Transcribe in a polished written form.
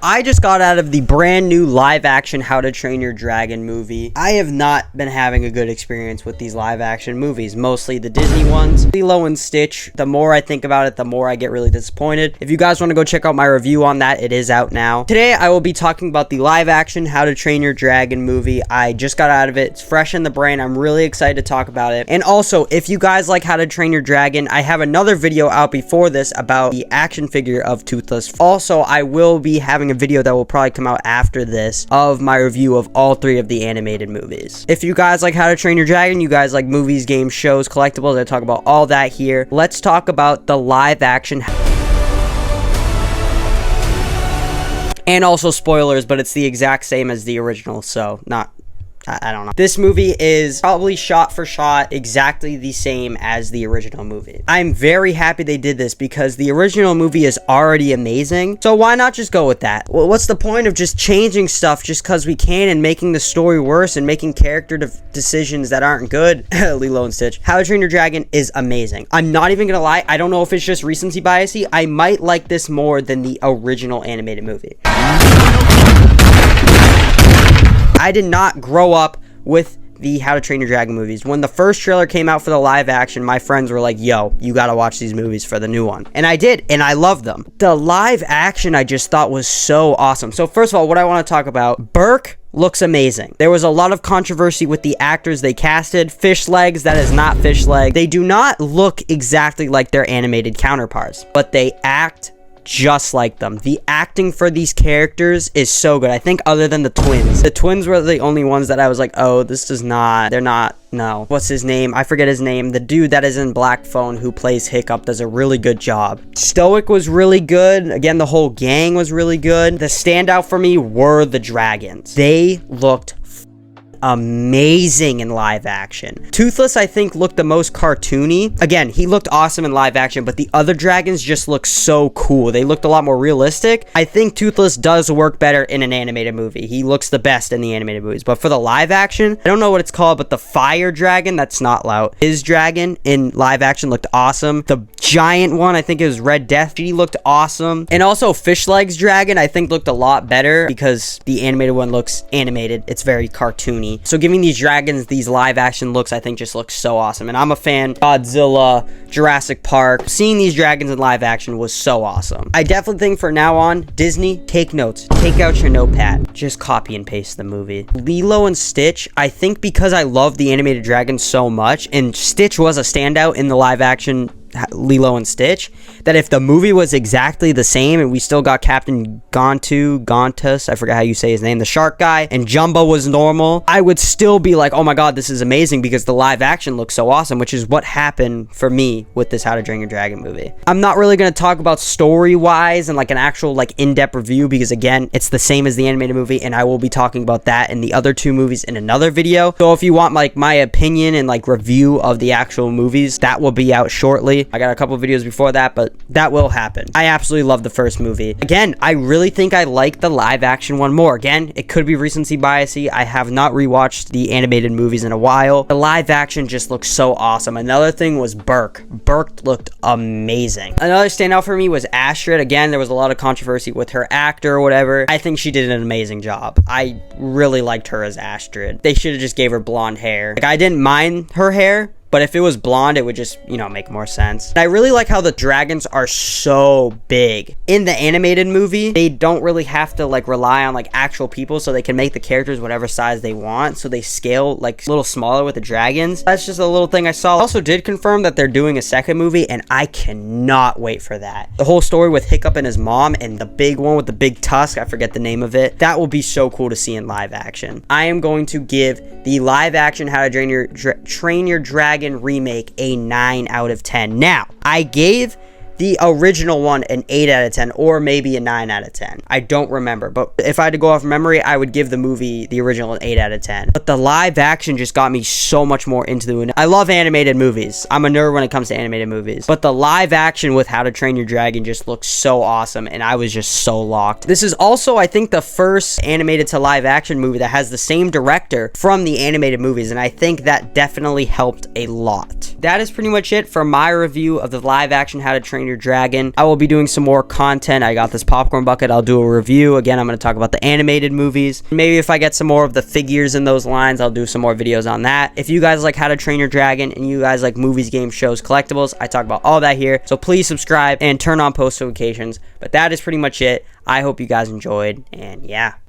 I just got out of the brand new live action How to Train Your Dragon movie. I have not been having a good experience with these live action movies, mostly the Disney ones. Lilo and Stitch, the more I think about it, the more I get really disappointed. If you guys want to go check out my review on that, it is out now. Today, I will be talking about the live action How to Train Your Dragon movie. I just got out of it. It's fresh in the brain. I'm really excited to talk about it. And also, if you guys like How to Train Your Dragon, I have another video out before this about the action figure of Toothless. Also, I will be having a video that will probably come out after this of my review of all 3 of the animated movies. If you guys like How to Train Your Dragon, you guys like movies, games, shows, collectibles, I talk about all that here. Let's talk about the live action. And also spoilers, but it's the exact same as the original, so I don't know. This movie is probably shot for shot exactly the same as the original movie. I'm very happy they did this because the original movie is already amazing. So why not just go with that? Well, what's the point of just changing stuff just because we can and making the story worse and making character decisions that aren't good? Lilo and Stitch. How to Train Your Dragon is amazing. I'm not even gonna lie. I don't know if it's just recency biasy. I might like this more than the original animated movie. I did not grow up with the How to Train Your Dragon movies. When the first trailer came out for the live action, my friends were like, yo, you gotta watch these movies for the new one. And I did, and I loved them. The live action I just thought was so awesome. So first of all, what I want to talk about, Burke looks amazing. There was a lot of controversy with the actors they casted. Fish Legs, that is not Fish Leg. They do not look exactly like their animated counterparts, but they act just like them. The acting for these characters is so good. I think other than the twins. The twins were the only ones that I was like, oh, they're not, no. What's his name? I forget his name. The dude that is in Black Phone who plays Hiccup does a really good job. Stoic was really good. Again, the whole gang was really good. The standout for me were the dragons. They looked amazing in live action. Toothless, I think, looked the most cartoony. Again, he looked awesome in live action, but the other dragons just looked so cool. They looked a lot more realistic. I think Toothless does work better in an animated movie. He looks the best in the animated movies. But for the live action, I don't know what it's called, but the fire dragon, that's not loud. His dragon in live action looked awesome. The giant one, I think it was Red Death, he looked awesome. And also Fish Legs dragon, I think looked a lot better because the animated one looks animated. It's very cartoony. So giving these dragons these live action looks, I think just looks so awesome. And I'm a fan. Godzilla, Jurassic Park, seeing these dragons in live action was so awesome. I definitely think for now on, Disney, take notes. Take out your notepad. Just copy and paste the movie. Lilo and Stitch, I think because I love the animated dragons so much, and Stitch was a standout in the live action Lilo and Stitch, that if the movie was exactly the same and we still got Captain Gontus, I forget how you say his name, the shark guy, and Jumbo was normal, I would still be like, oh my god, this is amazing because the live action looks so awesome, which is what happened for me with this How to Train Your Dragon movie. I'm not really going to talk about story-wise and like an actual like in-depth review because again, it's the same as the animated movie and I will be talking about that and the other 2 movies in another video. So if you want like my opinion and like review of the actual movies, that will be out shortly. I got a couple videos before that, but that will happen. I absolutely love the first movie. Again, I really think I like the live action one more. Again, it could be recency biasy. I have not rewatched the animated movies in a while. The live action just looks so awesome. Another thing was Burke. Burke looked amazing. Another standout for me was Astrid. Again, there was a lot of controversy with her actor or whatever. I think she did an amazing job. I really liked her as Astrid. They should have just gave her blonde hair. Like, I didn't mind her hair, but if it was blonde, it would just, you know, make more sense. And I really like how the dragons are so big. In the animated movie, they don't really have to, like, rely on, like, actual people, so they can make the characters whatever size they want. So they scale, like, a little smaller with the dragons. That's just a little thing I saw. I also did confirm that they're doing a second movie, and I cannot wait for that. The whole story with Hiccup and his mom, and the big one with the big tusk, I forget the name of it. That will be so cool to see in live action. I am going to give the live action How to Train Your Dragon remake a 9 out of 10. Now, I gave the original one an 8 out of 10 or maybe a 9 out of 10. I don't remember, but if I had to go off memory, I would give the movie, the original, an 8 out of 10. But the live action just got me so much more into the movie. I love animated movies. I'm a nerd when it comes to animated movies. But the live action with How to Train Your Dragon just looks so awesome, and I was just so locked. This is also, I think, the first animated to live action movie that has the same director from the animated movies, and I think that definitely helped a lot. That is pretty much it for my review of the live action How to Train Train Your Dragon. I will be doing some more content. I got this popcorn bucket. I'll do a review. Again, I'm going to talk about the animated movies. Maybe if I get some more of the figures in those lines, I'll do some more videos on that. If you guys like How to Train Your Dragon and you guys like movies, games, shows, collectibles, I talk about all that here. So please subscribe and turn on post notifications. But that is pretty much it. I hope you guys enjoyed, and yeah.